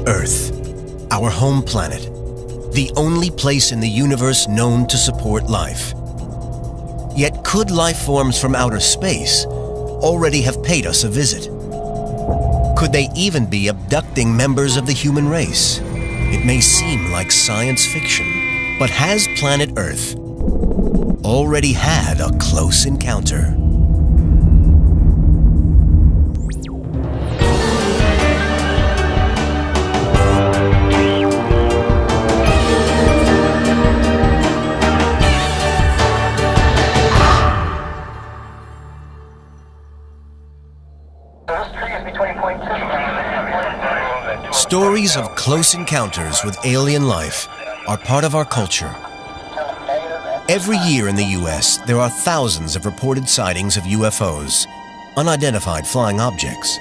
Earth, our home planet, the only place in the universe known to support life. Yet could life forms from outer space already have paid us a visit? Could they even be abducting members of the human race? It may seem like science fiction, but has planet Earth already had a close encounter? Stories of close encounters with alien life are part of our culture. Every year in the U.S., there are thousands of reported sightings of UFOs, unidentified flying objects,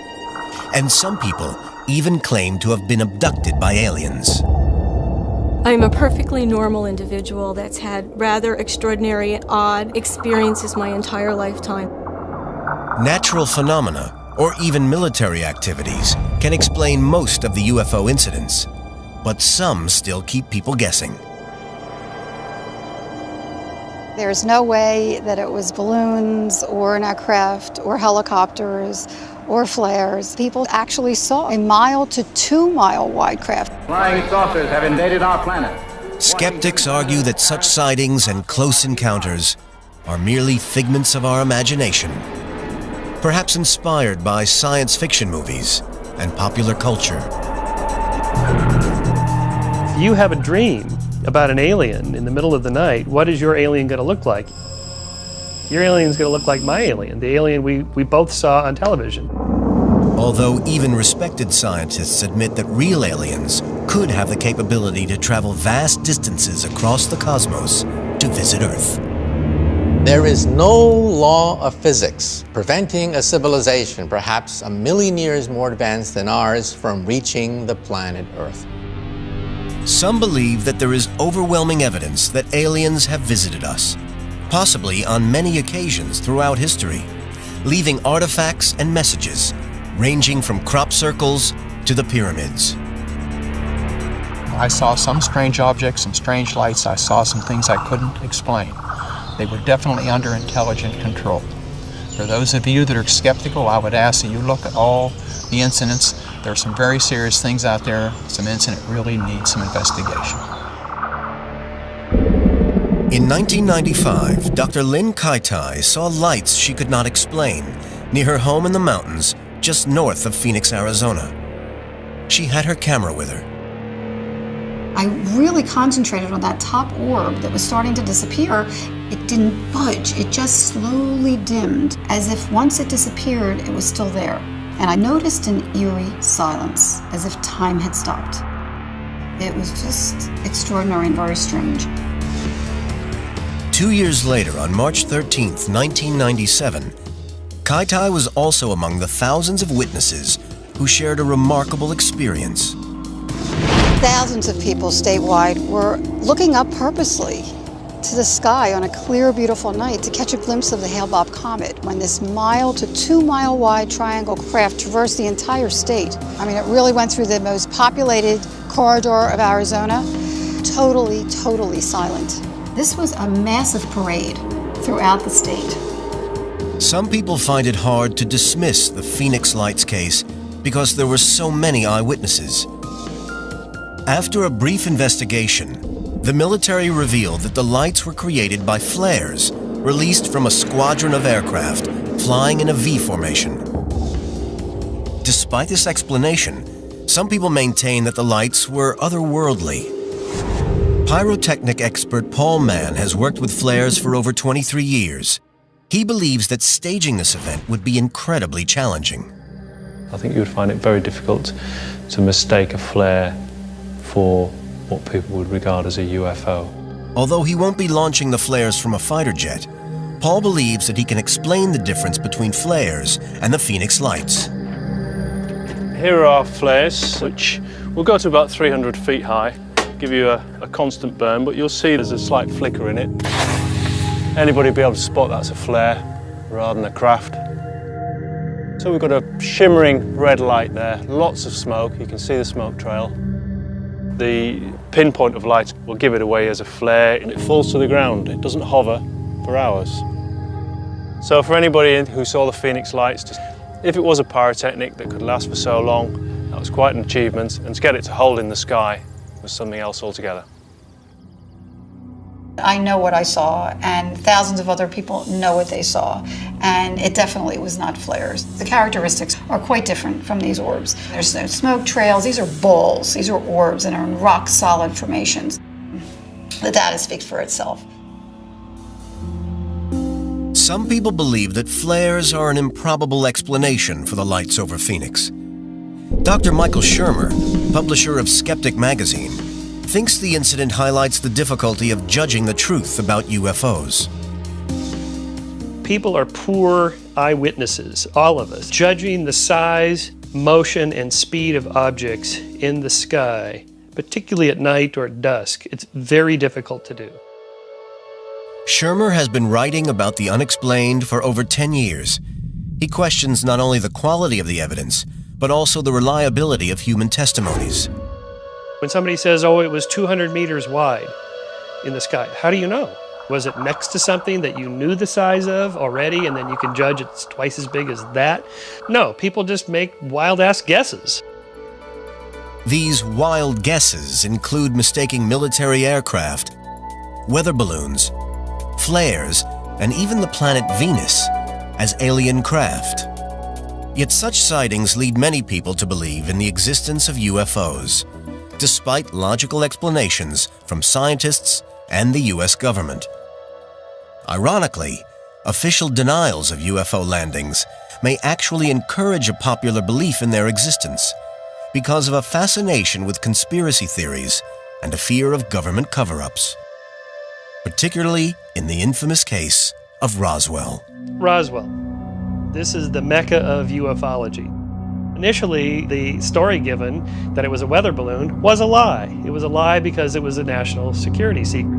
and some people even claim to have been abducted by aliens. I'm a perfectly normal individual that's had rather extraordinary and odd experiences my entire lifetime. Natural phenomena, or even military activities, can explain most of the UFO incidents, but some still keep people guessing. There's no way that it was balloons or an aircraft or helicopters or flares. People actually saw a 1 to 2 mile wide craft. Flying saucers have invaded our planet. Skeptics argue that such sightings and close encounters are merely figments of our imagination, perhaps inspired by science fiction movies and popular culture. If you have a dream about an alien in the middle of the night, what is your alien going to look like? Your alien is going to look like my alien, the alien we both saw on television. Although even respected scientists admit that real aliens could have the capability to travel vast distances across the cosmos to visit Earth. There is no law of physics preventing a civilization, perhaps 1 million years more advanced than ours, from reaching the planet Earth. Some believe that there is overwhelming evidence that aliens have visited us, possibly on many occasions throughout history, leaving artifacts and messages ranging from crop circles to the pyramids. I saw some strange objects, some strange lights. I saw some things I couldn't explain. They were definitely under intelligent control. For those of you that are skeptical, I would ask that you look at all the incidents. There are some very serious things out there. Some incident really needs some investigation. In 1995, Dr. Lynn Kaitai saw lights she could not explain near her home in the mountains just north of Phoenix, Arizona. She had her camera with her. I really concentrated on that top orb that was starting to disappear. It didn't budge, it just slowly dimmed, as if once it disappeared, it was still there. And I noticed an eerie silence, as if time had stopped. It was just extraordinary and very strange. 2 years later, on March 13th, 1997, Kaitai was also among the thousands of witnesses who shared a remarkable experience. Thousands of people statewide were looking up purposely to the sky on a clear, beautiful night to catch a glimpse of the Hale-Bopp comet when this 1 to 2 mile wide triangle craft traversed the entire state. I mean, it really went through the most populated corridor of Arizona, totally silent. This was a massive parade throughout the state. Some people find it hard to dismiss the Phoenix Lights case because there were so many eyewitnesses. After a brief investigation, the military revealed that the lights were created by flares released from a squadron of aircraft flying in a V formation. Despite this explanation, some people maintain that the lights were otherworldly. Pyrotechnic expert Paul Mann has worked with flares for over 23 years. He believes that staging this event would be incredibly challenging. I think you would find it very difficult to mistake a flare for what people would regard as a UFO. Although he won't be launching the flares from a fighter jet, Paul believes that he can explain the difference between flares and the Phoenix Lights. Here are our flares, which will go to about 300 feet high, give you a constant burn, but you'll see there's a slight flicker in it. Anybody will be able to spot that's a flare rather than a craft. So we've got a shimmering red light there, lots of smoke, you can see the smoke trail. The pinpoint of light will give it away as a flare and it falls to the ground. It doesn't hover for hours. So for anybody who saw the Phoenix lights, if it was a pyrotechnic that could last for so long, that was quite an achievement, and to get it to hold in the sky was something else altogether. I know what I saw, and thousands of other people know what they saw, and it definitely was not flares. The characteristics are quite different from these orbs. There's no smoke trails, these are balls, these are orbs and are in rock-solid formations. The data speaks for itself. Some people believe that flares are an improbable explanation for the lights over Phoenix. Dr. Michael Shermer, publisher of Skeptic magazine, thinks the incident highlights the difficulty of judging the truth about UFOs. People are poor eyewitnesses, all of us, judging the size, motion, and speed of objects in the sky, particularly at night or at dusk. It's very difficult to do. Shermer has been writing about the unexplained for over 10 years. He questions not only the quality of the evidence, but also the reliability of human testimonies. When somebody says, oh, it was 200 meters wide in the sky, how do you know? Was it next to something that you knew the size of already and then you can judge it's twice as big as that? No, people just make wild-ass guesses. These wild guesses include mistaking military aircraft, weather balloons, flares, and even the planet Venus as alien craft. Yet such sightings lead many people to believe in the existence of UFOs, despite logical explanations from scientists and the US government. Ironically, official denials of UFO landings may actually encourage a popular belief in their existence because of a fascination with conspiracy theories and a fear of government cover-ups, particularly in the infamous case of Roswell. Roswell. This is the mecca of ufology. Initially, the story given that it was a weather balloon was a lie. It was a lie because it was a national security secret.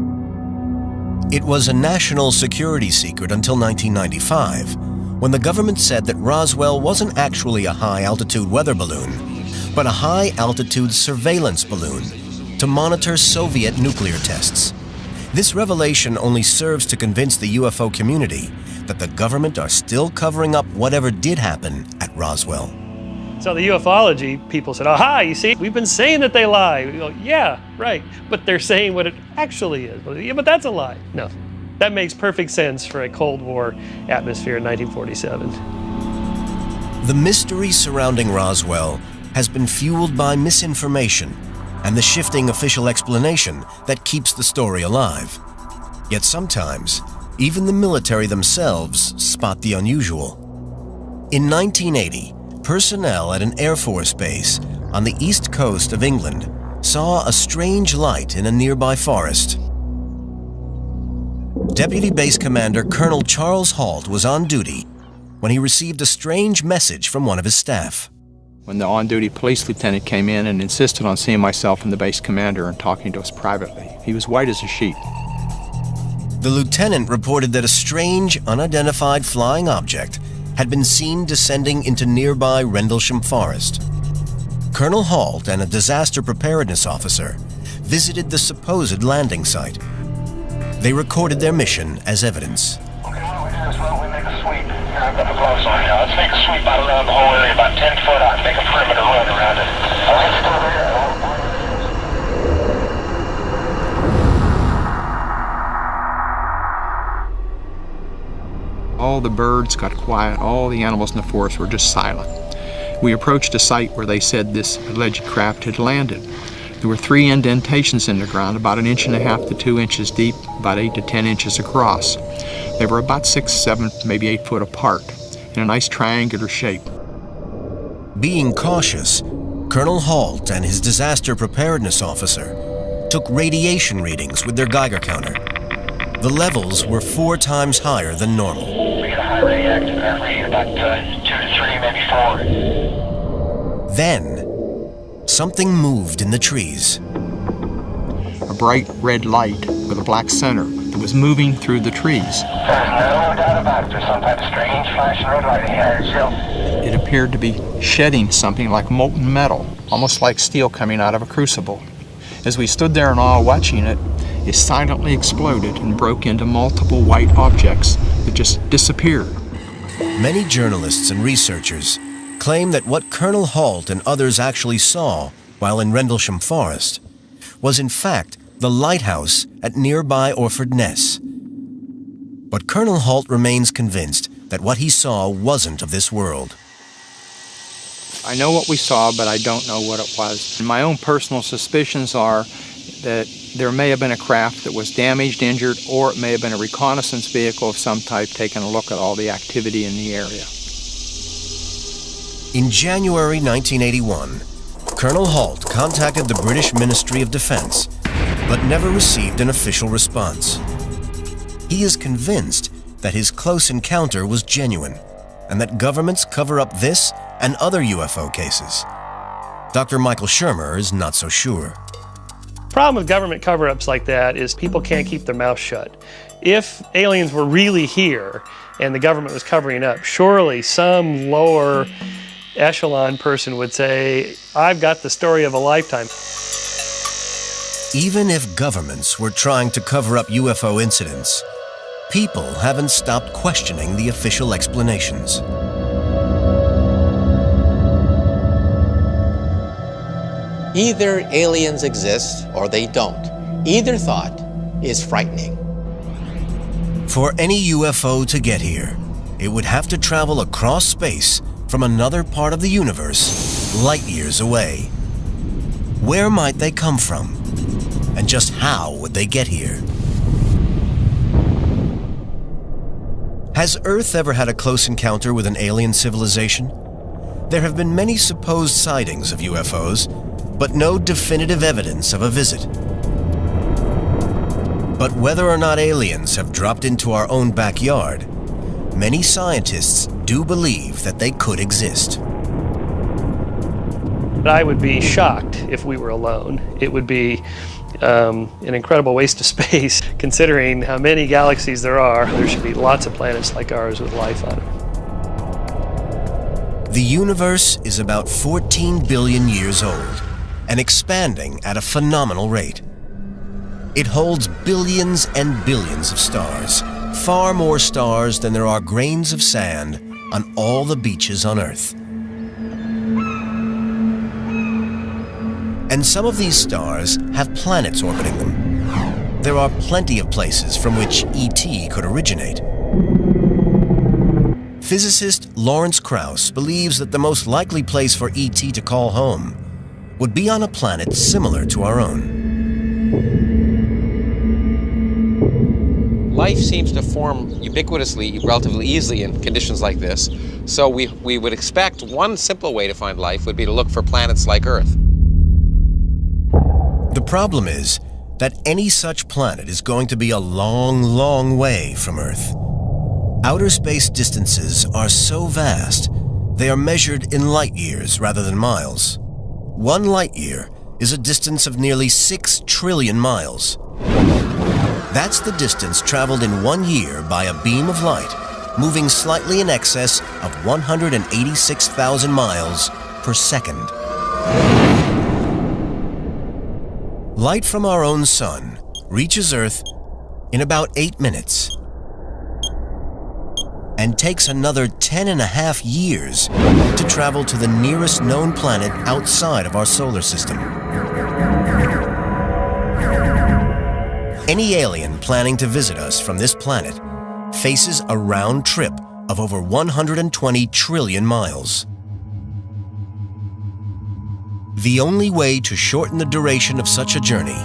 It was a national security secret until 1995, when the government said that Roswell wasn't actually a high-altitude weather balloon, but a high-altitude surveillance balloon to monitor Soviet nuclear tests. This revelation only serves to convince the UFO community that the government are still covering up whatever did happen at Roswell. So the ufology people said, aha, you see, we've been saying that they lie. We go, yeah, right, but they're saying what it actually is. Yeah, but that's a lie. No, that makes perfect sense for a Cold War atmosphere in 1947. The mystery surrounding Roswell has been fueled by misinformation and the shifting official explanation that keeps the story alive. Yet sometimes, even the military themselves spot the unusual. In 1980, personnel at an Air Force base on the east coast of England saw a strange light in a nearby forest. Deputy Base Commander Colonel Charles Halt was on duty when he received a strange message from one of his staff. When the on-duty police lieutenant came in and insisted on seeing myself and the base commander and talking to us privately, he was white as a sheet. The lieutenant reported that a strange, unidentified flying object had been seen descending into nearby Rendlesham Forest. Colonel Halt and a disaster preparedness officer visited the supposed landing site. They recorded their mission as evidence. Okay, what do we do is, well, we make a sweep. Here, I've got the gloves on now. Let's make a sweep out around the whole area, about 10 foot out, and make a perimeter run around it. All right, still there. All the birds got quiet, all the animals in the forest were just silent. We approached a site where they said this alleged craft had landed. There were 3 indentations in the ground, about 1.5 inches to 2 inches deep, about 8 to 10 inches across. They were about 6, 7, maybe 8 foot apart, in a nice triangular shape. Being cautious, Colonel Halt and his disaster preparedness officer took radiation readings with their Geiger counter. The levels were 4 times higher than normal. We get a high radioactive read about 2 to 3, maybe 4. Then, something moved in the trees. A bright red light with a black center that was moving through the trees. There's no doubt about it. There's some type of strange flashing red light ahead. It appeared to be shedding something like molten metal, almost like steel coming out of a crucible. As we stood there in awe watching it, it silently exploded and broke into multiple white objects that just disappeared. Many journalists and researchers claim that what Colonel Halt and others actually saw while in Rendlesham Forest was in fact the lighthouse at nearby Orford Ness. But Colonel Halt remains convinced that what he saw wasn't of this world. I know what we saw, but I don't know what it was. My own personal suspicions are that there may have been a craft that was damaged, injured, or it may have been a reconnaissance vehicle of some type taking a look at all the activity in the area. In January 1981, Colonel Halt contacted the British Ministry of Defense, but never received an official response. He is convinced that his close encounter was genuine, and that governments cover up this and other UFO cases. Dr. Michael Shermer is not so sure. The problem with government cover-ups like that is people can't keep their mouth shut. If aliens were really here and the government was covering up, surely some lower echelon person would say, I've got the story of a lifetime. Even if governments were trying to cover up UFO incidents, people haven't stopped questioning the official explanations. Either aliens exist or they don't. Either thought is frightening. For any UFO to get here, it would have to travel across space from another part of the universe, light years away. Where might they come from? And just how would they get here? Has Earth ever had a close encounter with an alien civilization? There have been many supposed sightings of UFOs, but no definitive evidence of a visit. But whether or not aliens have dropped into our own backyard, many scientists do believe that they could exist. I would be shocked if we were alone. It would be an incredible waste of space, considering how many galaxies there are. There should be lots of planets like ours with life on them. The universe is about 14 billion years old and expanding at a phenomenal rate. It holds billions and billions of stars, far more stars than there are grains of sand on all the beaches on Earth. And some of these stars have planets orbiting them. There are plenty of places from which ET could originate. Physicist Lawrence Krauss believes that the most likely place for ET to call home would be on a planet similar to our own. Life seems to form ubiquitously, relatively easily in conditions like this. So we would expect one simple way to find life would be to look for planets like Earth. The problem is that any such planet is going to be a long, long way from Earth. Outer space distances are so vast, they are measured in light years rather than miles. 1 light year is a distance of nearly 6 trillion miles. That's the distance traveled in 1 year by a beam of light, moving slightly in excess of 186,000 miles per second. Light from our own sun reaches Earth in about 8 minutes and takes another 10.5 years to travel to the nearest known planet outside of our solar system. Any alien planning to visit us from this planet faces a round trip of over 120 trillion miles. The only way to shorten the duration of such a journey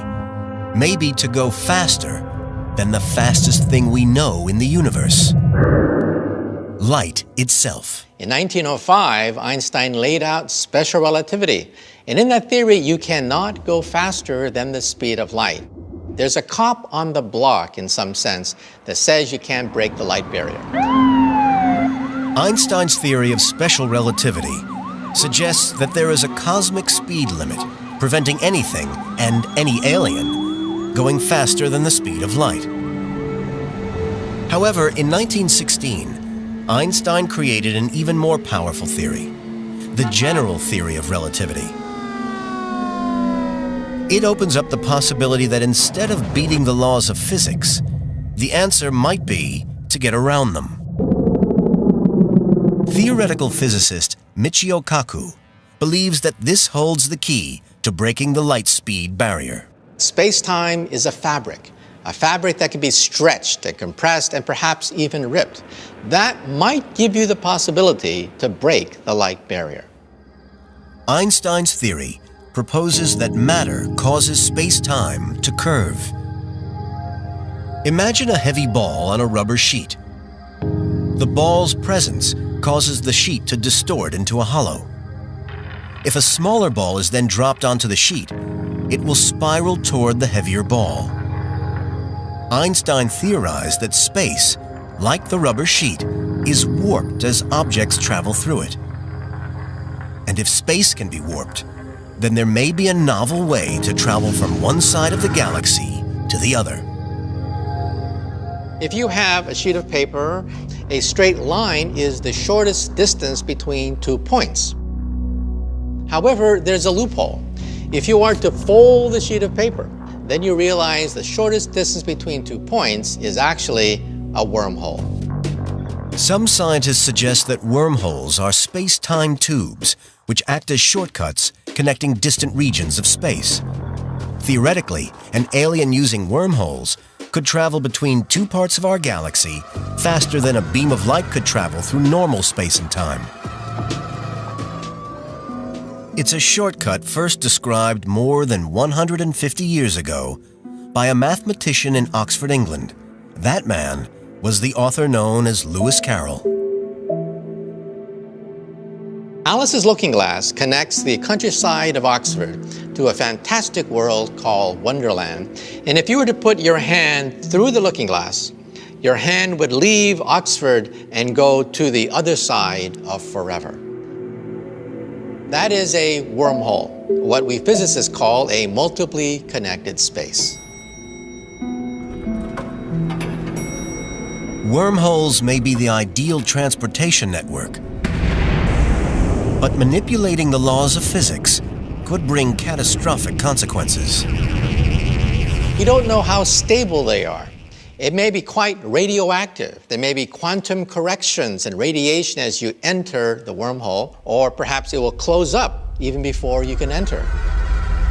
may be to go faster than the fastest thing we know in the universe: light itself. In 1905, Einstein laid out special relativity. And in that theory, you cannot go faster than the speed of light. There's a cop on the block, in some sense, that says you can't break the light barrier. Einstein's theory of special relativity suggests that there is a cosmic speed limit preventing anything and any alien going faster than the speed of light. However, in 1916, Einstein created an even more powerful theory, the general theory of relativity. It opens up the possibility that instead of beating the laws of physics, the answer might be to get around them. Theoretical physicist Michio Kaku believes that this holds the key to breaking the light speed barrier. Space-time is a fabric that can be stretched and compressed and perhaps even ripped. That might give you the possibility to break the light barrier. Einstein's theory proposes that matter causes space-time to curve. Imagine a heavy ball on a rubber sheet. The ball's presence causes the sheet to distort into a hollow. If a smaller ball is then dropped onto the sheet, it will spiral toward the heavier ball. Einstein theorized that space, like the rubber sheet, is warped as objects travel through it. And if space can be warped, then there may be a novel way to travel from one side of the galaxy to the other. If you have a sheet of paper, a straight line is the shortest distance between 2 points. However, there's a loophole. If you are to fold the sheet of paper, then you realize the shortest distance between 2 points is actually a wormhole. Some scientists suggest that wormholes are space-time tubes which act as shortcuts connecting distant regions of space. Theoretically, an alien using wormholes could travel between 2 parts of our galaxy faster than a beam of light could travel through normal space and time. It's a shortcut first described more than 150 years ago by a mathematician in Oxford, England. That man was the author known as Lewis Carroll. Alice's Looking Glass connects the countryside of Oxford to a fantastic world called Wonderland. And if you were to put your hand through the looking glass, your hand would leave Oxford and go to the other side of forever. That is a wormhole, what we physicists call a multiply connected space. Wormholes may be the ideal transportation network, but manipulating the laws of physics could bring catastrophic consequences. You don't know how stable they are. It may be quite radioactive. There may be quantum corrections and radiation as you enter the wormhole, or perhaps it will close up even before you can enter.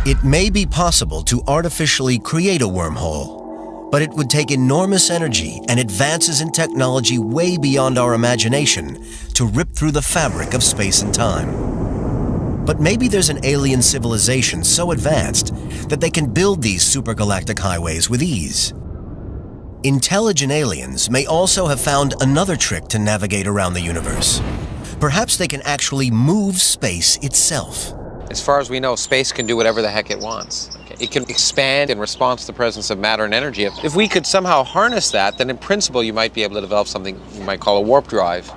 It may be possible to artificially create a wormhole, but it would take enormous energy and advances in technology way beyond our imagination to rip through the fabric of space and time. But maybe there's an alien civilization so advanced that they can build these supergalactic highways with ease. Intelligent aliens may also have found another trick to navigate around the universe. Perhaps they can actually move space itself. As far as we know, space can do whatever the heck it wants. It can expand in response to the presence of matter and energy. If we could somehow harness that, then in principle you might be able to develop something you might call a warp drive.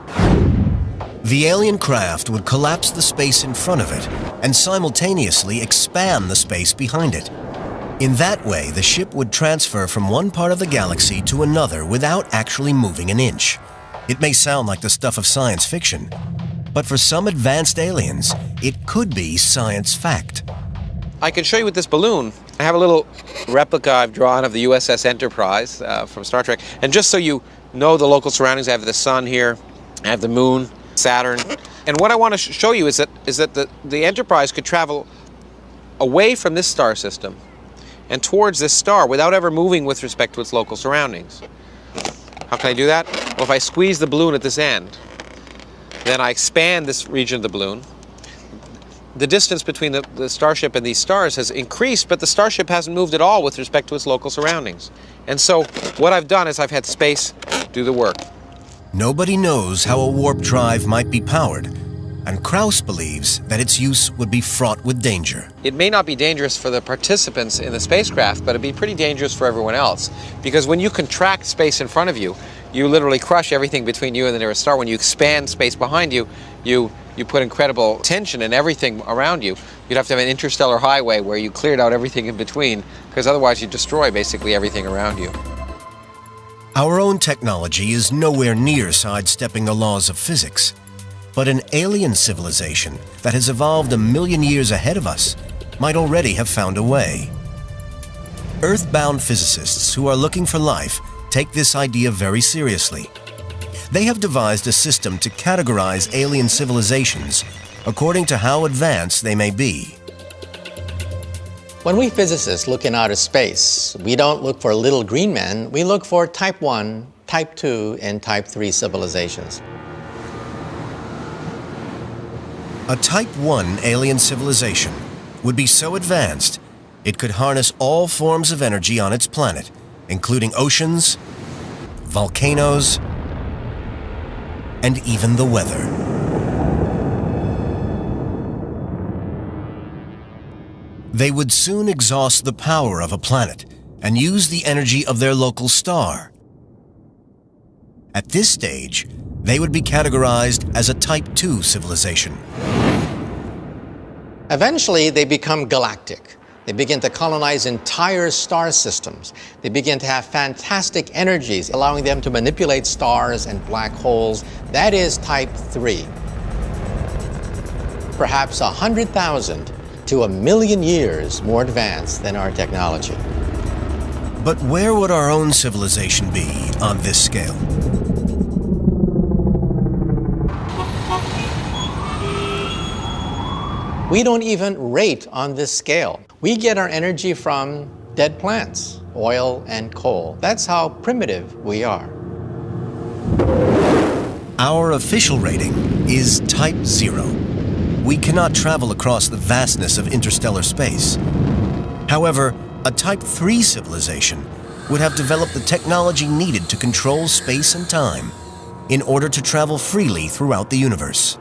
The alien craft would collapse the space in front of it and simultaneously expand the space behind it. In that way, the ship would transfer from one part of the galaxy to another without actually moving an inch. It may sound like the stuff of science fiction, but for some advanced aliens, it could be science fact. I can show you with this balloon. I have a little replica I've drawn of the USS Enterprise from Star Trek. And just so you know the local surroundings, I have the sun here, I have the moon, Saturn. And what I want to show you is that the Enterprise could travel away from this star system and towards this star without ever moving with respect to its local surroundings. How can I do that? Well, if I squeeze the balloon at this end, then I expand this region of the balloon. The distance between the starship and these stars has increased, but the starship hasn't moved at all with respect to its local surroundings. And so what I've done is I've had space do the work. Nobody knows how a warp drive might be powered, and Krauss believes that its use would be fraught with danger. It may not be dangerous for the participants in the spacecraft, but it'd be pretty dangerous for everyone else. Because when you contract space in front of you, you literally crush everything between you and the nearest star. When you expand space behind you, you put incredible tension in everything around you. You'd have to have an interstellar highway where you cleared out everything in between, because otherwise you destroy basically everything around you. Our own technology is nowhere near sidestepping the laws of physics, but an alien civilization that has evolved a million years ahead of us might already have found a way. Earthbound physicists who are looking for life take this idea very seriously. They have devised a system to categorize alien civilizations according to how advanced they may be. When we physicists look in outer space, we don't look for little green men, we look for Type 1, Type 2, and Type 3 civilizations. A Type 1 alien civilization would be so advanced it could harness all forms of energy on its planet, including oceans, volcanoes, and even the weather. They would soon exhaust the power of a planet and use the energy of their local star. At this stage, they would be categorized as a Type 2 civilization. Eventually, they become galactic. They begin to colonize entire star systems. They begin to have fantastic energies, allowing them to manipulate stars and black holes. That is Type 3. Perhaps 100,000 to 1,000,000 years more advanced than our technology. But where would our own civilization be on this scale? We don't even rate on this scale. We get our energy from dead plants, oil and coal. That's how primitive we are. Our official rating is Type 0. We cannot travel across the vastness of interstellar space. However, a Type 3 civilization would have developed the technology needed to control space and time in order to travel freely throughout the universe.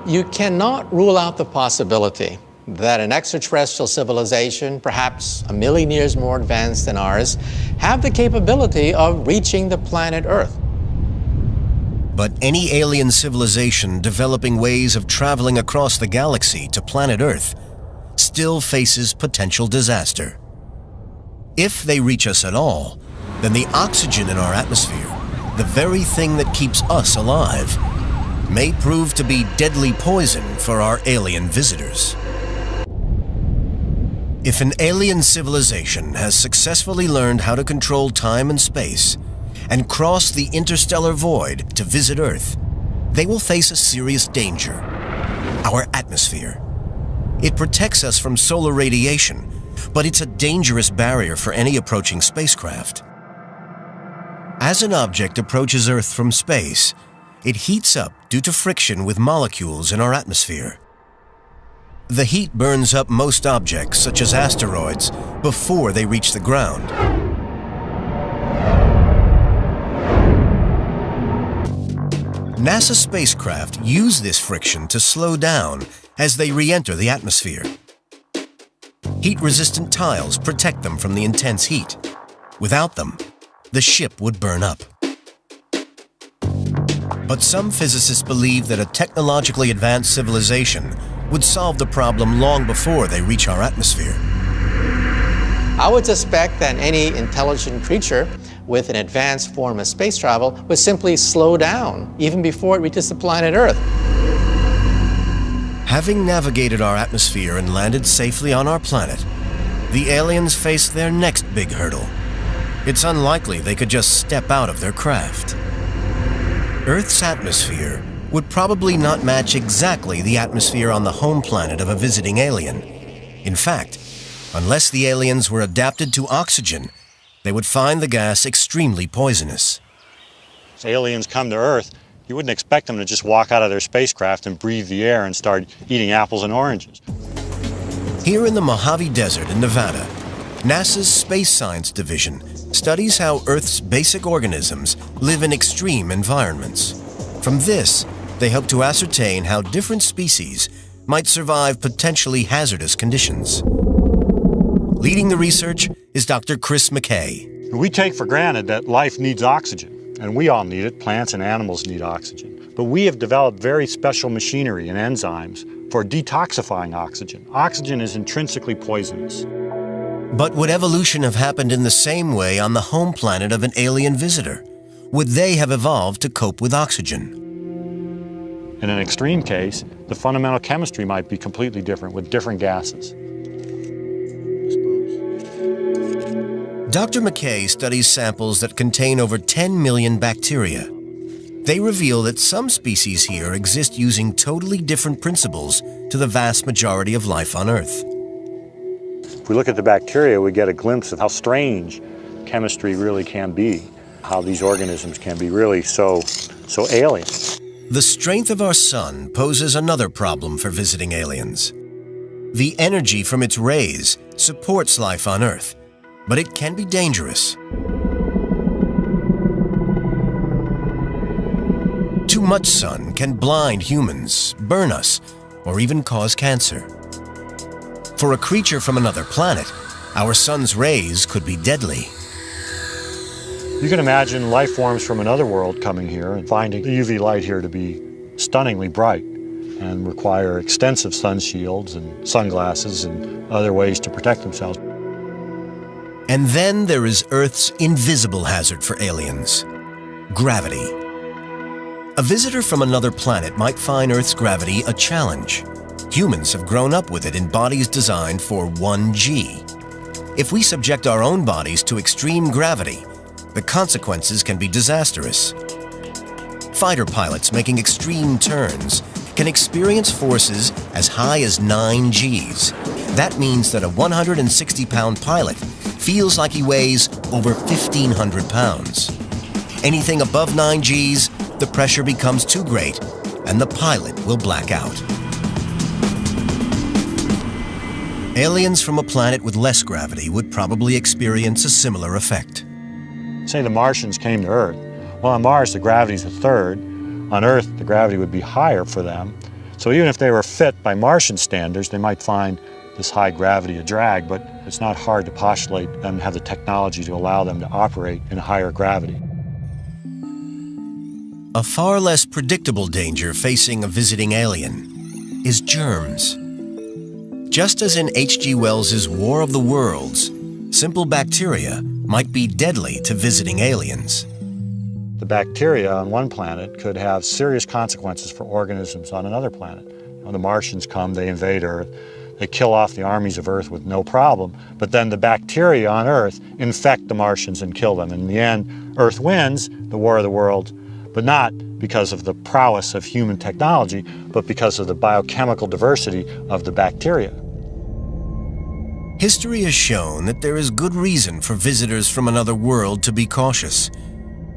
You cannot rule out the possibility that an extraterrestrial civilization, perhaps 1,000,000 years more advanced than ours, have the capability of reaching the planet Earth. But any alien civilization developing ways of traveling across the galaxy to planet Earth still faces potential disaster. If they reach us at all, then the oxygen in our atmosphere, the very thing that keeps us alive, may prove to be deadly poison for our alien visitors. If an alien civilization has successfully learned how to control time and space and cross the interstellar void to visit Earth, they will face a serious danger: our atmosphere. It protects us from solar radiation, but it's a dangerous barrier for any approaching spacecraft. As an object approaches Earth from space, it heats up due to friction with molecules in our atmosphere. The heat burns up most objects, such as asteroids, before they reach the ground. NASA spacecraft use this friction to slow down as they re-enter the atmosphere. Heat-resistant tiles protect them from the intense heat. Without them, the ship would burn up. But some physicists believe that a technologically advanced civilization would solve the problem long before they reach our atmosphere. I would suspect that any intelligent creature with an advanced form of space travel would simply slow down even before it reaches the planet Earth. Having navigated our atmosphere and landed safely on our planet, the aliens face their next big hurdle. It's unlikely they could just step out of their craft. Earth's atmosphere would probably not match exactly the atmosphere on the home planet of a visiting alien. In fact, unless the aliens were adapted to oxygen, they would find the gas extremely poisonous. If aliens come to Earth, you wouldn't expect them to just walk out of their spacecraft and breathe the air and start eating apples and oranges. Here in the Mojave Desert in Nevada, NASA's Space Science Division studies how Earth's basic organisms live in extreme environments. From this, they hope to ascertain how different species might survive potentially hazardous conditions. Leading the research is Dr. Chris McKay. We take for granted that life needs oxygen, and we all need it. Plants and animals need oxygen. But we have developed very special machinery and enzymes for detoxifying oxygen. Oxygen is intrinsically poisonous. But would evolution have happened in the same way on the home planet of an alien visitor? Would they have evolved to cope with oxygen? In an extreme case, the fundamental chemistry might be completely different with different gases. Dr. McKay studies samples that contain over 10 million bacteria. They reveal that some species here exist using totally different principles to the vast majority of life on Earth. If we look at the bacteria, we get a glimpse of how strange chemistry really can be, how these organisms can be really so alien. The strength of our sun poses another problem for visiting aliens. The energy from its rays supports life on Earth, but it can be dangerous. Too much sun can blind humans, burn us, or even cause cancer. For a creature from another planet, our sun's rays could be deadly. You can imagine life forms from another world coming here and finding the UV light here to be stunningly bright and require extensive sun shields and sunglasses and other ways to protect themselves. And then there is Earth's invisible hazard for aliens: gravity. A visitor from another planet might find Earth's gravity a challenge. Humans have grown up with it in bodies designed for 1G. If we subject our own bodies to extreme gravity, the consequences can be disastrous. Fighter pilots making extreme turns can experience forces as high as 9 Gs. That means that a 160-pound pilot feels like he weighs over 1,500 pounds. Anything above 9 Gs, the pressure becomes too great, and the pilot will black out. Aliens from a planet with less gravity would probably experience a similar effect. Say the Martians came to Earth. Well, on Mars, the gravity's a third. On Earth, the gravity would be higher for them. So even if they were fit by Martian standards, they might find this high gravity a drag, but it's not hard to postulate them to have the technology to allow them to operate in higher gravity. A far less predictable danger facing a visiting alien is germs. Just as in H.G. Wells's War of the Worlds, simple bacteria might be deadly to visiting aliens. The bacteria on one planet could have serious consequences for organisms on another planet. When the Martians come, they invade Earth. They kill off the armies of Earth with no problem, but then the bacteria on Earth infect the Martians and kill them. In the end, Earth wins the War of the Worlds, but not because of the prowess of human technology, but because of the biochemical diversity of the bacteria. History has shown that there is good reason for visitors from another world to be cautious,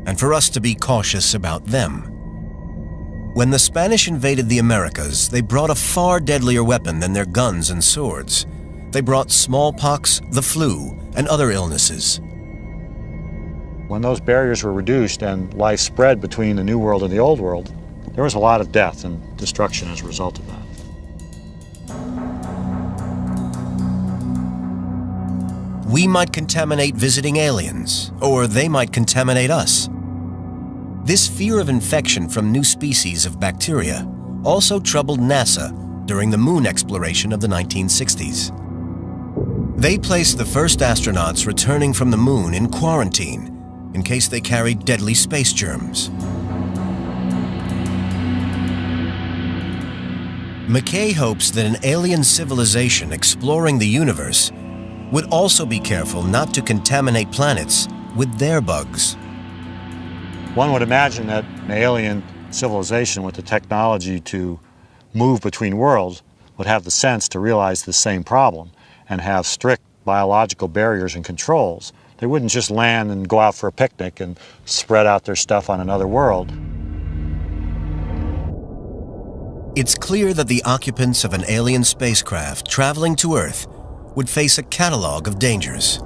and for us to be cautious about them. When the Spanish invaded the Americas, they brought a far deadlier weapon than their guns and swords. They brought smallpox, the flu, and other illnesses. When those barriers were reduced and life spread between the New World and the Old World, there was a lot of death and destruction as a result of that. We might contaminate visiting aliens, or they might contaminate us. This fear of infection from new species of bacteria also troubled NASA during the moon exploration of the 1960s. They placed the first astronauts returning from the moon in quarantine in case they carried deadly space germs. McKay hopes that an alien civilization exploring the universe would also be careful not to contaminate planets with their bugs. One would imagine that an alien civilization with the technology to move between worlds would have the sense to realize the same problem and have strict biological barriers and controls. They wouldn't just land and go out for a picnic and spread out their stuff on another world. It's clear that the occupants of an alien spacecraft traveling to Earth would face a catalog of dangers.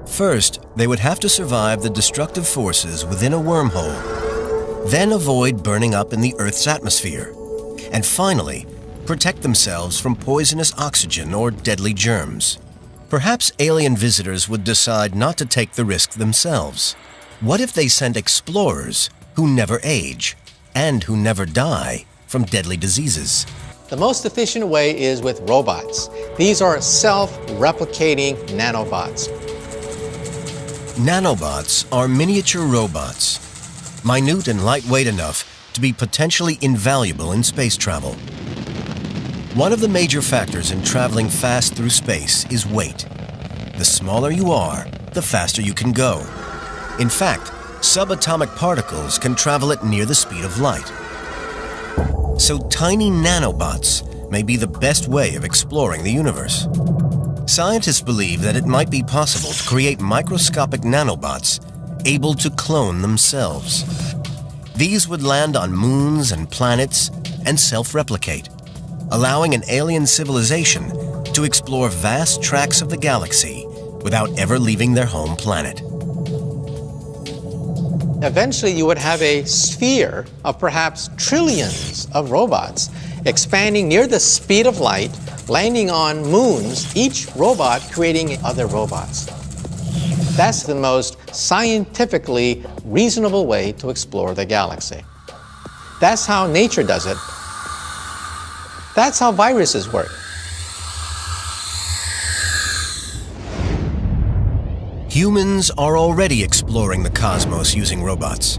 First, they would have to survive the destructive forces within a wormhole, then avoid burning up in the Earth's atmosphere, and finally, protect themselves from poisonous oxygen or deadly germs. Perhaps alien visitors would decide not to take the risk themselves. What if they sent explorers who never age and who never die from deadly diseases? The most efficient way is with robots. These are self-replicating nanobots. Nanobots are miniature robots, minute and lightweight enough to be potentially invaluable in space travel. One of the major factors in traveling fast through space is weight. The smaller you are, the faster you can go. In fact, subatomic particles can travel at near the speed of light. So tiny nanobots may be the best way of exploring the universe. Scientists believe that it might be possible to create microscopic nanobots able to clone themselves. These would land on moons and planets and self-replicate, allowing an alien civilization to explore vast tracts of the galaxy without ever leaving their home planet. Eventually, you would have a sphere of perhaps trillions of robots expanding near the speed of light, landing on moons, each robot creating other robots. That's the most scientifically reasonable way to explore the galaxy. That's how nature does it. That's how viruses work. Humans are already exploring the cosmos using robots.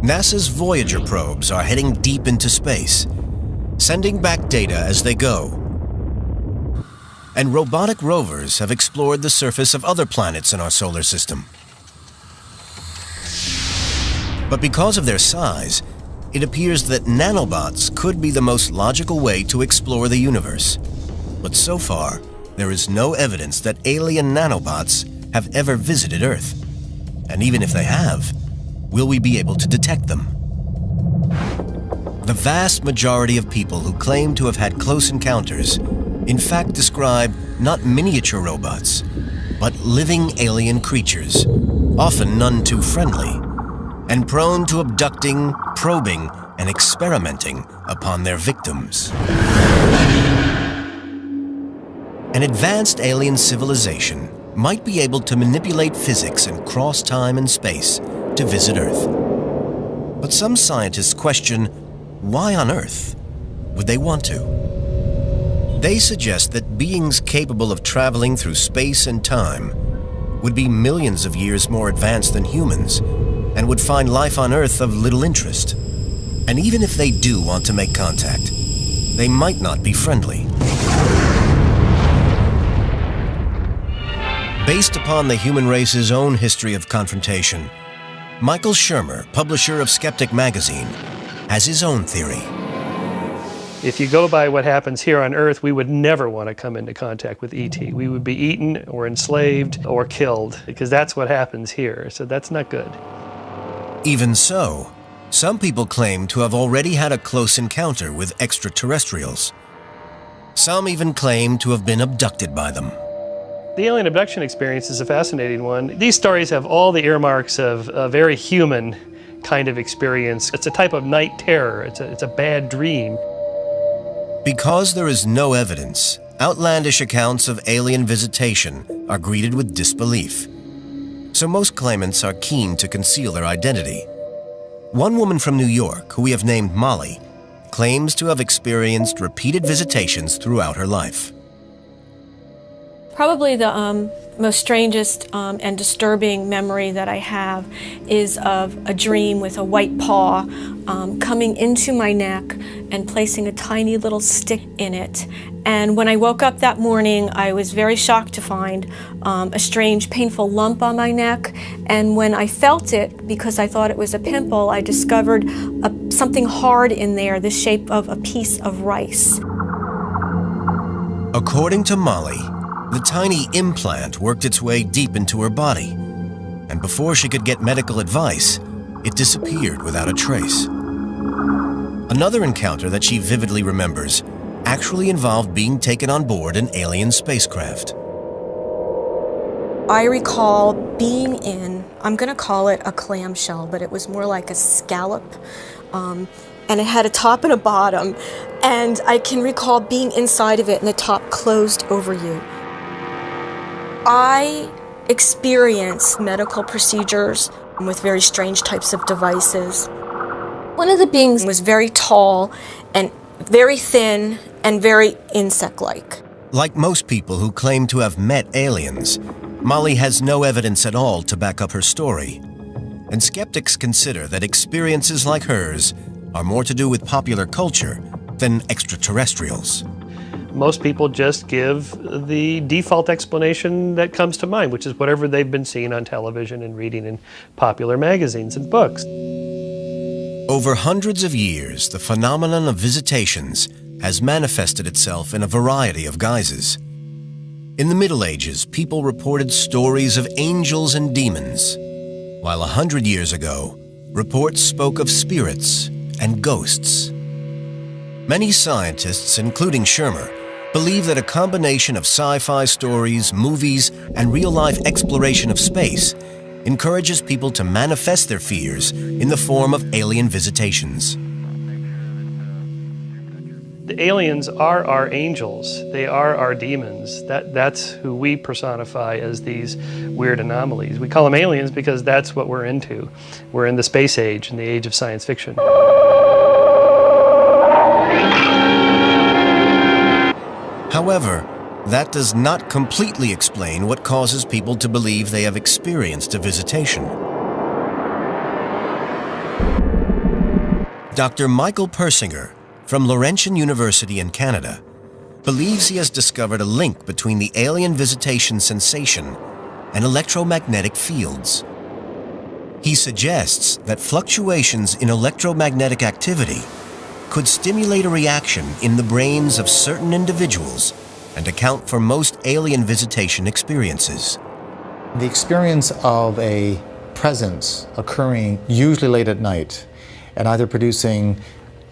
NASA's Voyager probes are heading deep into space, sending back data as they go. And robotic rovers have explored the surface of other planets in our solar system. But because of their size, it appears that nanobots could be the most logical way to explore the universe. But so far, there is no evidence that alien nanobots have ever visited Earth. And even if they have, will we be able to detect them? The vast majority of people who claim to have had close encounters in fact describe not miniature robots, but living alien creatures, often none too friendly, and prone to abducting, probing, and experimenting upon their victims. An advanced alien civilization might be able to manipulate physics and cross time and space to visit Earth. But some scientists question, why on Earth would they want to? They suggest that beings capable of traveling through space and time would be millions of years more advanced than humans and would find life on Earth of little interest. And even if they do want to make contact, they might not be friendly. Based upon the human race's own history of confrontation, Michael Shermer, publisher of Skeptic magazine, has his own theory. If you go by what happens here on Earth, we would never want to come into contact with ET. We would be eaten or enslaved or killed, because that's what happens here. So that's not good. Even so, some people claim to have already had a close encounter with extraterrestrials. Some even claim to have been abducted by them. The alien abduction experience is a fascinating one. These stories have all the earmarks of a very human kind of experience. It's a type of night terror. It's a bad dream. Because there is no evidence, outlandish accounts of alien visitation are greeted with disbelief. So most claimants are keen to conceal their identity. One woman from New York, who we have named Molly, claims to have experienced repeated visitations throughout her life. Probably the most strangest and disturbing memory that I have is of a dream with a white paw coming into my neck and placing a tiny little stick in it. And when I woke up that morning, I was very shocked to find a strange, painful lump on my neck. And when I felt it, because I thought it was a pimple, I discovered something hard in there, the shape of a piece of rice. According to Molly, the tiny implant worked its way deep into her body, and before she could get medical advice, it disappeared without a trace. Another encounter that she vividly remembers actually involved being taken on board an alien spacecraft. I recall being in, I'm going to call it a clamshell, but it was more like a scallop, and it had a top and a bottom, and I can recall being inside of it and the top closed over you. I experienced medical procedures with very strange types of devices. One of the beings was very tall and very thin and very insect-like. Like most people who claim to have met aliens, Molly has no evidence at all to back up her story. And skeptics consider that experiences like hers are more to do with popular culture than extraterrestrials. Most people just give the default explanation that comes to mind, which is whatever they've been seeing on television and reading in popular magazines and books. Over hundreds of years, the phenomenon of visitations has manifested itself in a variety of guises. In the Middle Ages, people reported stories of angels and demons, while 100 years ago, reports spoke of spirits and ghosts. Many scientists, including Shermer, believe that a combination of sci-fi stories, movies, and real-life exploration of space encourages people to manifest their fears in the form of alien visitations. The aliens are our angels. They are our demons. That's who we personify as these weird anomalies. We call them aliens because that's what we're into. We're in the space age, in the age of science fiction. However, that does not completely explain what causes people to believe they have experienced a visitation. Dr. Michael Persinger from Laurentian University in Canada believes he has discovered a link between the alien visitation sensation and electromagnetic fields. He suggests that fluctuations in electromagnetic activity could stimulate a reaction in the brains of certain individuals and account for most alien visitation experiences. The experience of a presence occurring usually late at night and either producing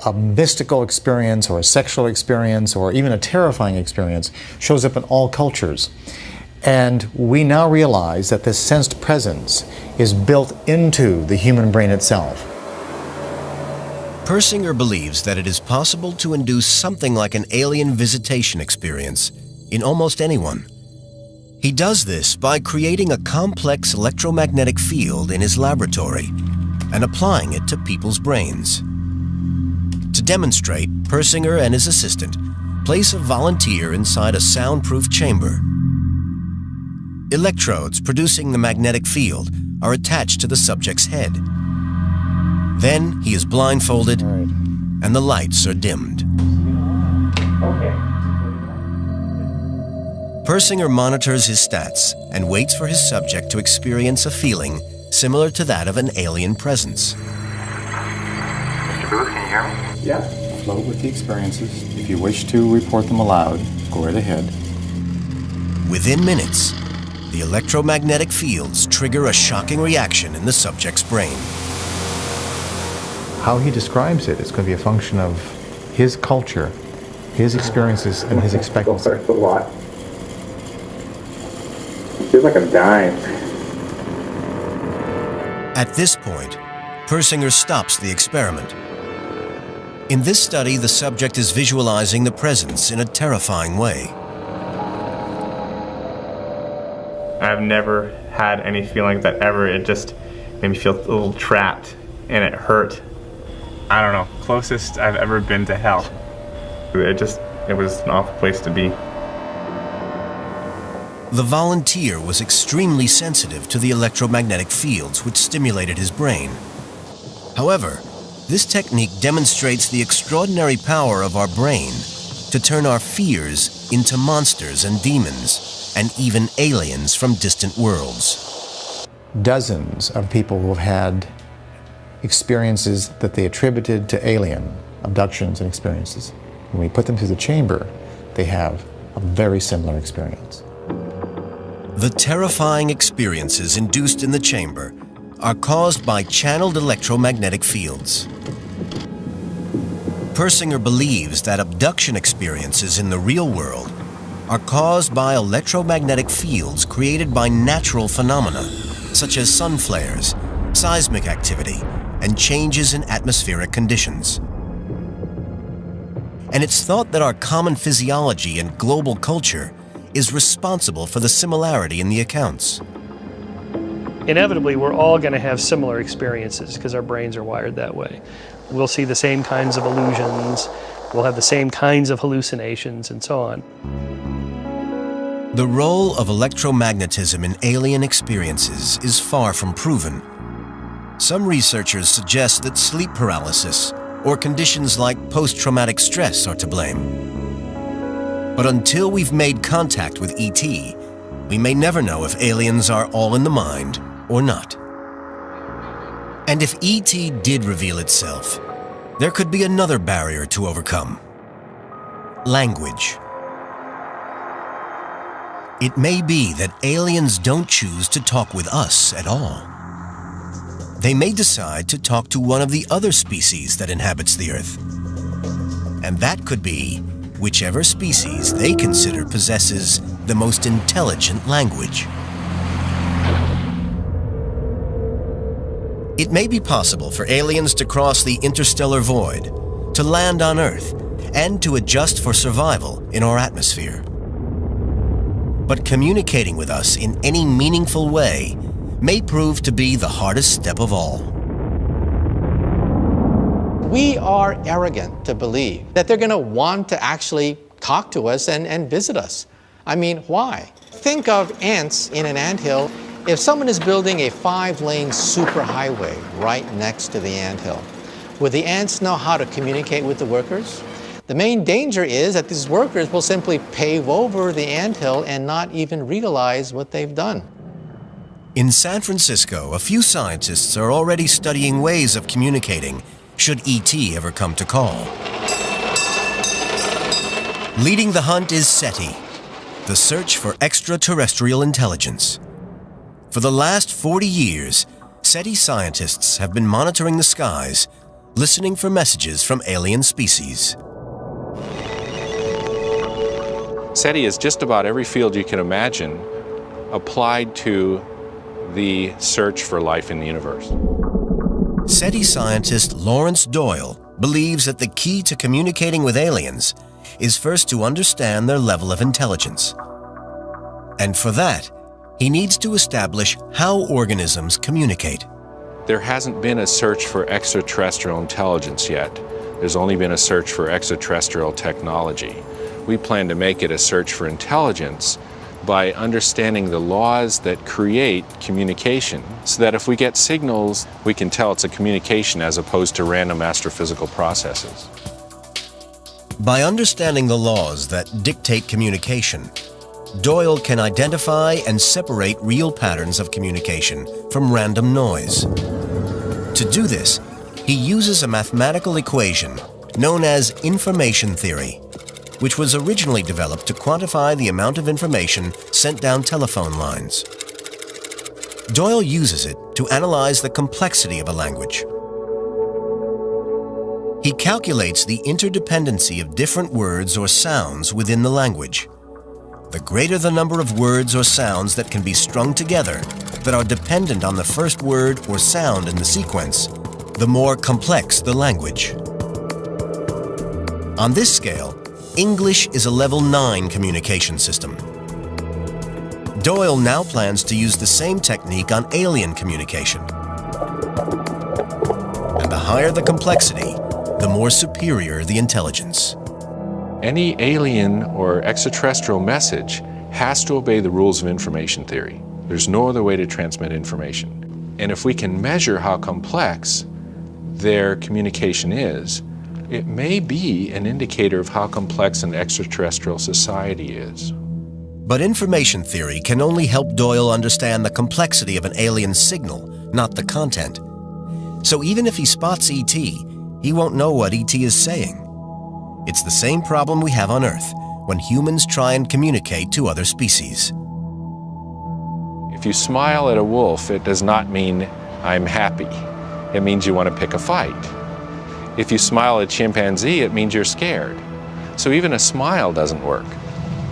a mystical experience or a sexual experience or even a terrifying experience shows up in all cultures. And we now realize that this sensed presence is built into the human brain itself. Persinger believes that it is possible to induce something like an alien visitation experience in almost anyone. He does this by creating a complex electromagnetic field in his laboratory and applying it to people's brains. To demonstrate, Persinger and his assistant place a volunteer inside a soundproof chamber. Electrodes producing the magnetic field are attached to the subject's head. Then he is blindfolded and the lights are dimmed. Persinger monitors his stats and waits for his subject to experience a feeling similar to that of an alien presence. Mr. Booth, can you hear me? Yeah. Float with the experiences. If you wish to report them aloud, go right ahead. Within minutes, the electromagnetic fields trigger a shocking reaction in the subject's brain. How he describes it is going to be a function of his culture, his experiences, and his expectancy. That's a lot. Feels like I'm dying. At this point, Persinger stops the experiment. In this study, the subject is visualizing the presence in a terrifying way. I've never had any feelings that ever. It just made me feel a little trapped, and it hurt. I don't know, closest I've ever been to hell. It was an awful place to be. The volunteer was extremely sensitive to the electromagnetic fields which stimulated his brain. However, this technique demonstrates the extraordinary power of our brain to turn our fears into monsters and demons, and even aliens from distant worlds. Dozens of people who have had experiences that they attributed to alien abductions and experiences. When we put them through the chamber, they have a very similar experience. The terrifying experiences induced in the chamber are caused by channeled electromagnetic fields. Persinger believes that abduction experiences in the real world are caused by electromagnetic fields created by natural phenomena, such as sun flares, seismic activity, and changes in atmospheric conditions. And it's thought that our common physiology and global culture is responsible for the similarity in the accounts. Inevitably, we're all going to have similar experiences because our brains are wired that way. We'll see the same kinds of illusions, We'll have the same kinds of hallucinations and so on. The role of electromagnetism in alien experiences is far from proven. Some researchers suggest that sleep paralysis or conditions like post-traumatic stress are to blame. But until we've made contact with ET, we may never know if aliens are all in the mind or not. And if ET did reveal itself, there could be another barrier to overcome: language. It may be that aliens don't choose to talk with us at all. They may decide to talk to one of the other species that inhabits the Earth. And that could be whichever species they consider possesses the most intelligent language. It may be possible for aliens to cross the interstellar void, to land on Earth, and to adjust for survival in our atmosphere. But communicating with us in any meaningful way may prove to be the hardest step of all. We are arrogant to believe that they're going to want to actually talk to us and visit us. I mean, why? Think of ants in an anthill. If someone is building a 5-lane superhighway right next to the anthill, would the ants know how to communicate with the workers? The main danger is that these workers will simply pave over the anthill and not even realize what they've done. In San Francisco, a few scientists are already studying ways of communicating should ET ever come to call. Leading the hunt is SETI, the search for extraterrestrial intelligence. For the last 40 years, SETI scientists have been monitoring the skies, listening for messages from alien species. SETI is just about every field you can imagine applied to the search for life in the universe. SETI scientist Lawrence Doyle believes that the key to communicating with aliens is first to understand their level of intelligence. And for that, he needs to establish how organisms communicate. There hasn't been a search for extraterrestrial intelligence yet. There's only been a search for extraterrestrial technology. We plan to make it a search for intelligence by understanding the laws that create communication, so that if we get signals, we can tell it's a communication as opposed to random astrophysical processes. By understanding the laws that dictate communication, Doyle can identify and separate real patterns of communication from random noise. To do this, he uses a mathematical equation known as information theory, which was originally developed to quantify the amount of information sent down telephone lines. Doyle uses it to analyze the complexity of a language. He calculates the interdependency of different words or sounds within the language. The greater the number of words or sounds that can be strung together that are dependent on the first word or sound in the sequence, the more complex the language. On this scale, English is a level 9 communication system. Doyle now plans to use the same technique on alien communication. And the higher the complexity, the more superior the intelligence. Any alien or extraterrestrial message has to obey the rules of information theory. There's no other way to transmit information. And if we can measure how complex their communication is, it may be an indicator of how complex an extraterrestrial society is. But information theory can only help Doyle understand the complexity of an alien signal, not the content. So even if he spots ET, he won't know what ET is saying. It's the same problem we have on Earth when humans try and communicate to other species. If you smile at a wolf, it does not mean I'm happy. It means you want to pick a fight. If you smile at a chimpanzee, it means you're scared. So even a smile doesn't work.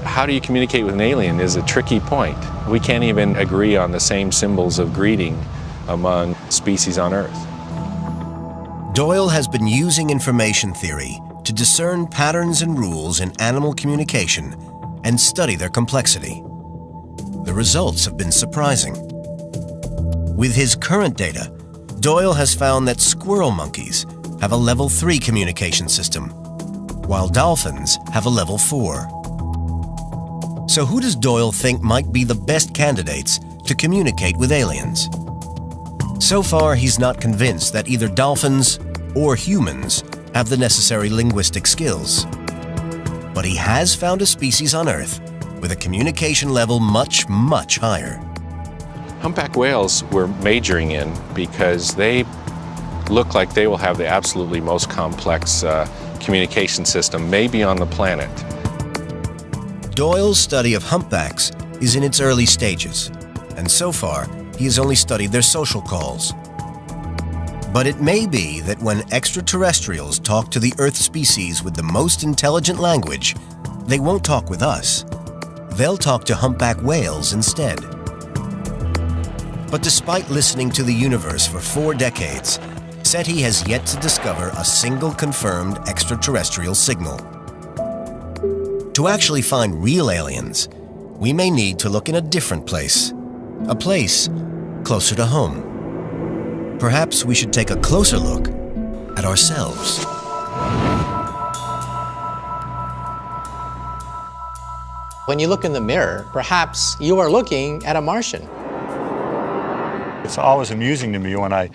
How do you communicate with an alien is a tricky point. We can't even agree on the same symbols of greeting among species on Earth. Doyle has been using information theory to discern patterns and rules in animal communication and study their complexity. The results have been surprising. With his current data, Doyle has found that squirrel monkeys have a level 3 communication system, while dolphins have a level 4. So who does Doyle think might be the best candidates to communicate with aliens? So far, he's not convinced that either dolphins or humans have the necessary linguistic skills. But he has found a species on Earth with a communication level much, much higher. Humpback whales we're majoring in because they look like they will have the absolutely most complex communication system maybe on the planet. Doyle's study of humpbacks is in its early stages, and so far he has only studied their social calls. But it may be that when extraterrestrials talk to the Earth species with the most intelligent language, they won't talk with us. They'll talk to humpback whales instead. But despite listening to the universe for 4 decades, SETI has yet to discover a single confirmed extraterrestrial signal. To actually find real aliens, we may need to look in a different place, a place closer to home. Perhaps we should take a closer look at ourselves. When you look in the mirror, perhaps you are looking at a Martian. It's always amusing to me when I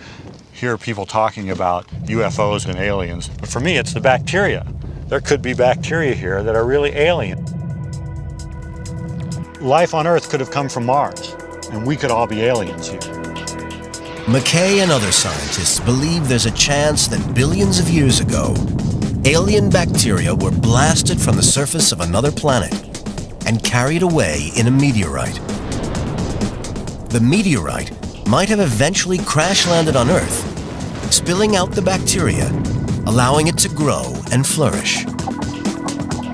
hear people talking about UFOs and aliens, but for me it's the bacteria. There could be bacteria here that are really alien. Life on Earth could have come from Mars, and we could all be aliens here. McKay and other scientists believe there's a chance that billions of years ago, alien bacteria were blasted from the surface of another planet and carried away in a meteorite. The meteorite might have eventually crash-landed on Earth, spilling out the bacteria, allowing it to grow and flourish.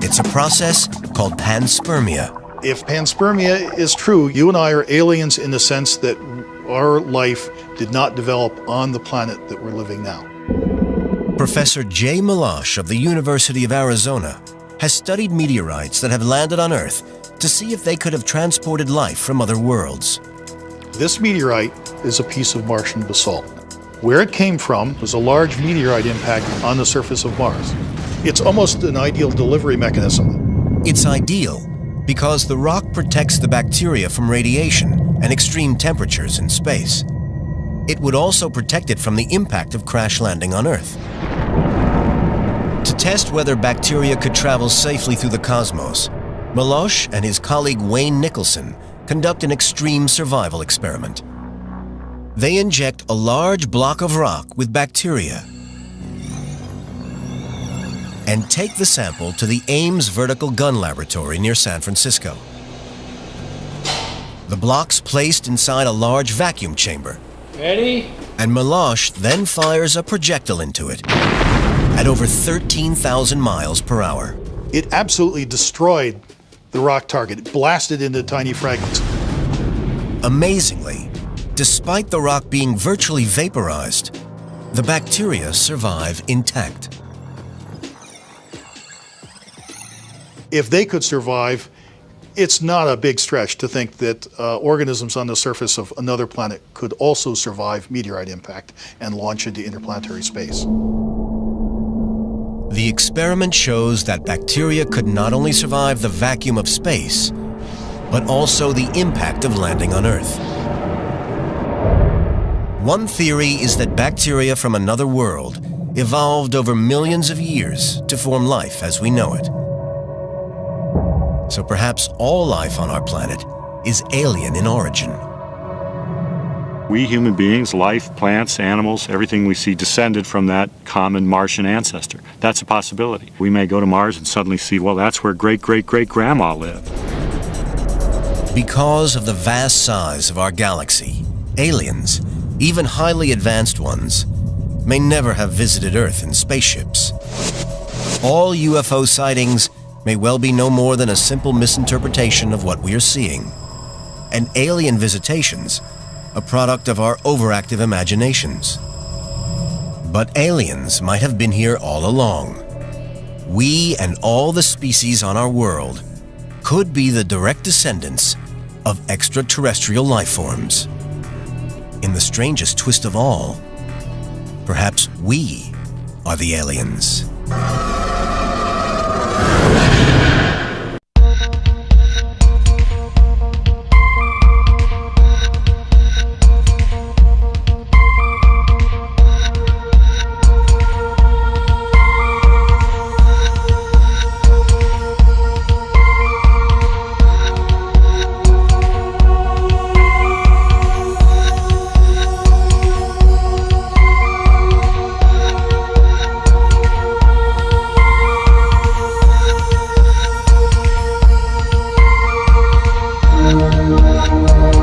It's a process called panspermia. If panspermia is true, you and I are aliens in the sense that our life did not develop on the planet that we're living now. Professor Jay Milosh of the University of Arizona has studied meteorites that have landed on Earth to see if they could have transported life from other worlds. This meteorite is a piece of Martian basalt. Where it came from was a large meteorite impact on the surface of Mars. It's almost an ideal delivery mechanism. It's ideal because the rock protects the bacteria from radiation and extreme temperatures in space. It would also protect it from the impact of crash landing on Earth. To test whether bacteria could travel safely through the cosmos, Milosh and his colleague Wayne Nicholson conduct an extreme survival experiment. They inject a large block of rock with bacteria and take the sample to the Ames Vertical Gun Laboratory near San Francisco. The block's placed inside a large vacuum chamber. Ready? And Milosh then fires a projectile into it at over 13,000 miles per hour. It absolutely destroyed the rock target. It blasted into tiny fragments. Amazingly, despite the rock being virtually vaporized, the bacteria survive intact. If they could survive, it's not a big stretch to think that organisms on the surface of another planet could also survive meteorite impact and launch into interplanetary space. The experiment shows that bacteria could not only survive the vacuum of space, but also the impact of landing on Earth. One theory is that bacteria from another world evolved over millions of years to form life as we know it. So perhaps all life on our planet is alien in origin. We human beings, life, plants, animals, everything we see descended from that common Martian ancestor. That's a possibility. We may go to Mars and suddenly see, well, that's where great-great-great-grandma lived. Because of the vast size of our galaxy, aliens, even highly advanced ones, may never have visited Earth in spaceships. All UFO sightings may well be no more than a simple misinterpretation of what we are seeing, and alien visitations a product of our overactive imaginations. But aliens might have been here all along. We and all the species on our world could be the direct descendants of extraterrestrial life forms. In the strangest twist of all, perhaps we are the aliens. Bye.